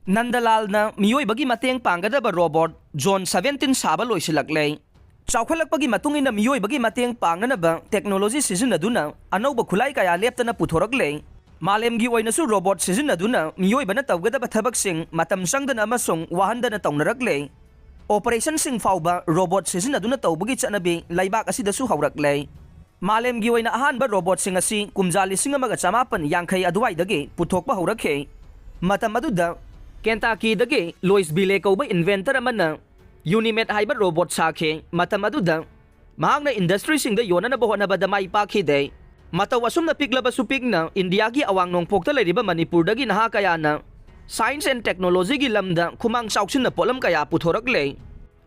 Nandalal na miyoybagi mateng panggadaba robot John 17 saba loisilakle. Chawkhalakpagi matungin na miyoybagi mateng panganaba technology sizinaduna anauba khulai kaya leptana puthorakle. Malemgi oinasu robot sizinaduna miyoybana tawgadaba thabaksing matam sangdana amasung wahandana tawnarakle. Operation sing fauba robot sizinaduna tawbagi chanabi laibak asidasu haurakle. Malemgi oina ahanba robot sing asi kumjali singamaga chamapan yangkhai aduwaidagi puthokpa haurakhe. Matam aduda Kentucky dagi Louis Bile kauba inventor amana Unimet haiba robot sakhe matam aduda mahangna industry singda yonana bohona badamai pakhide matawasum na piglaba supigna India gi awang nongpokta leiriba Manipur dagi naha kayana science and technology gi lamda khumang chauksin na polam kaya puthorakle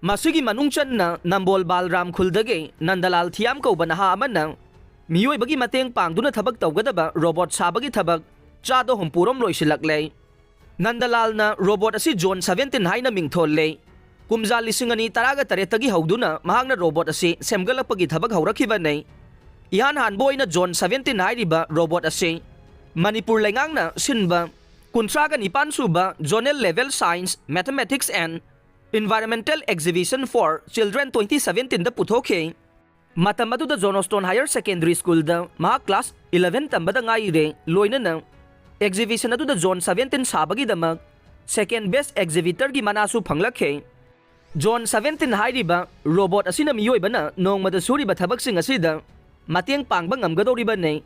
masigi manungchan na Nambol Balram Khuldagi Nandalal Thiam kauba naha amana miyoi bagi mateng pangduna thabak tawgadaba robot sabagi thabak chado humpurom loisilakle Nandalal na robot asi John 17 haina mingtholle kumja lising ani taraga taretagi hauduna mahangna robot asi semgalapagi thabak haurakhiba nei ihan hanboy na John 17 hairiba robot asi Manipur lengangna sinba kuntraga nipan suba zonal level science mathematics and environmental exhibition for children 2017 da puthokhe matamadu da Johnstone Higher Secondary School da ma class 11 tambada ngaire loina na exhibition adu da John 17 sabagi damag second best exhibitor gi manasu phanglakhe John 17 hairiba robot asina miyoiba na nongmada suriba thabaksing asida mateng pangba ngamgadoriba nei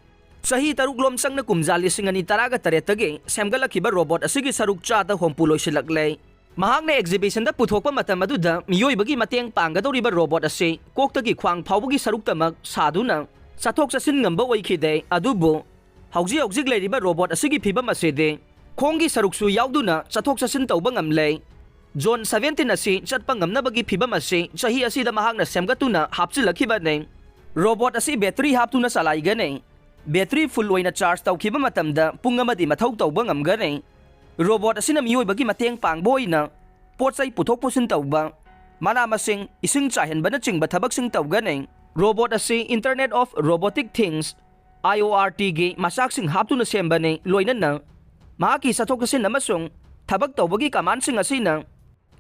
sahi taruk lomsang na kumjali singani taraga taretagi semgalakhiba robot asigi saruk chata hompuloi silakle mahangna exhibition da puthokpa matam aduda miyoibagi mateng panggadoriba robot ase koktagi khwang phawbagi saruk tamak saduna sathok chasin ngamba oikhide adubu hauji leiriba robot asigi phibam asede khonggi saruksu yauduna chathok chasin tawba ngamle John 17 asi chatpa ngamnabagi phibam ase chahi asida mahangna semgatuna hapchilakhiba nei robot asi battery haptuna salaiga nei battery full oina charge tawkhiba matamda pungamadi mathau tawba ngamga nei robot asina miyoibagi mateng pangboina potsai puthok pusin tawba mana masing ising chahenbana chingba thabak sing tawga nei robot asi Internet of Robotic Things IORT gi masaksing haptuna sembane loinana mahaki sathokasin amasung thabak tawbagi command sing asina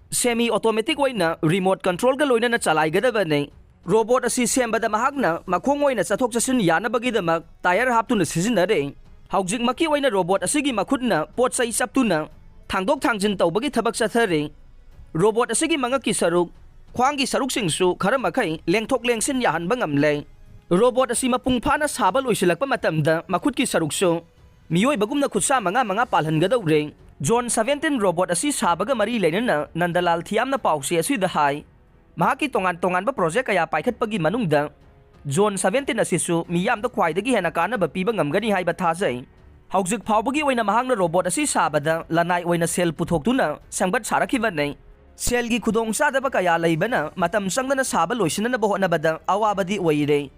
semi automatic oina remote control ga loinana chalaigadabane robot asi sembada mahakna makhong oina sathok chasin yanabagi damak tire haptuna sizinare haujik maki oina robot asigi makhutna potsai saptuna thangdok thangjin tawbagi thabak sathare robot asigi mangaki saruk khwanggi saruk singsu khara makhai lengthok lengsin yahanba ngamle robot asi mapung phana saba loisilakpa matamda makhutki sarukso miyoi bagumna khutsa manga palhangadawre John 17 robot asi sabaga mari leinana Nandalal Thiamna pause asida hai mahaki tongan ba project kaya paikhatpagi manungda John 17 asisu miyamda khwaidagi hena kanaba piba ngamgani haiba thajai haujik phawbagi oina mahangna robot asi sabada lanai oina sel puthoktuna sangbat sarakhiba nei selgi khudong sadaba kaya leibana matam sangdana saba loisinana bohonabada awabadi oire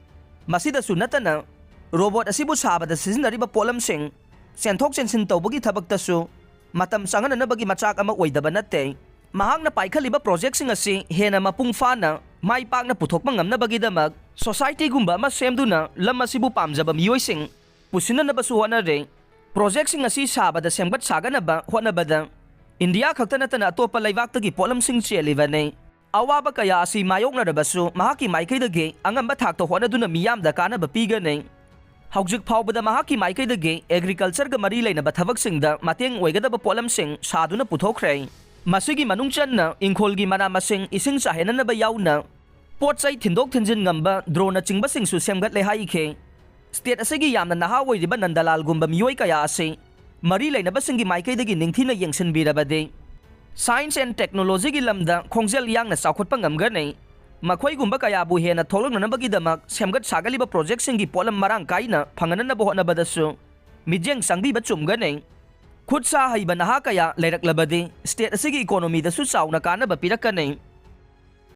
masida sunatana robot asibu sabada sizinariba polam sing senthok sensin tawbagi thabaktasu matam sanganana bagi machak ama oidaba natte mahangna paikhaliba project sing asi hena mapung fana mai pakna puthokpa ngamna bagi damag society gumba ma semduna lam asibu pamjaba miyoi sing pusinana basu honare project sing asi sabada sembat saganaba honabada India khaktana tana atopa laiwaktagi polam sing chelivane awaba kaya asi mayokna rabasu mahaki maikaidage angamba thakto honaduna miyamda kanaba piga nei haujik phawbada mahaki maikaidage agriculture ga mari leina bathabak singda mateng oigadaba polam sing saduna puthokre masigi manungchanna ingkholgi mana masing ising chahenana ba yauna potsai thindok thinjin ngamba drone chingba sing su semgat le haikhe state asigi yamna naha oiriba Nandalal gumba miyoi kaya ase mari leina basingi maikaidagi ningthina yengsinbirabade Science and Technology gi lamda khongjel yangna chawkhotpa ngamga nei makhoi gumba kaya bu hena tholokna bagi damak semgat sagaliba project singi polam marang kaina phangana bo hona badasu mijeng sangbi ba chumga nei khutsa haiba naha kaya leiraklabadi state asigi economy da su chawna kana ba pirakka nei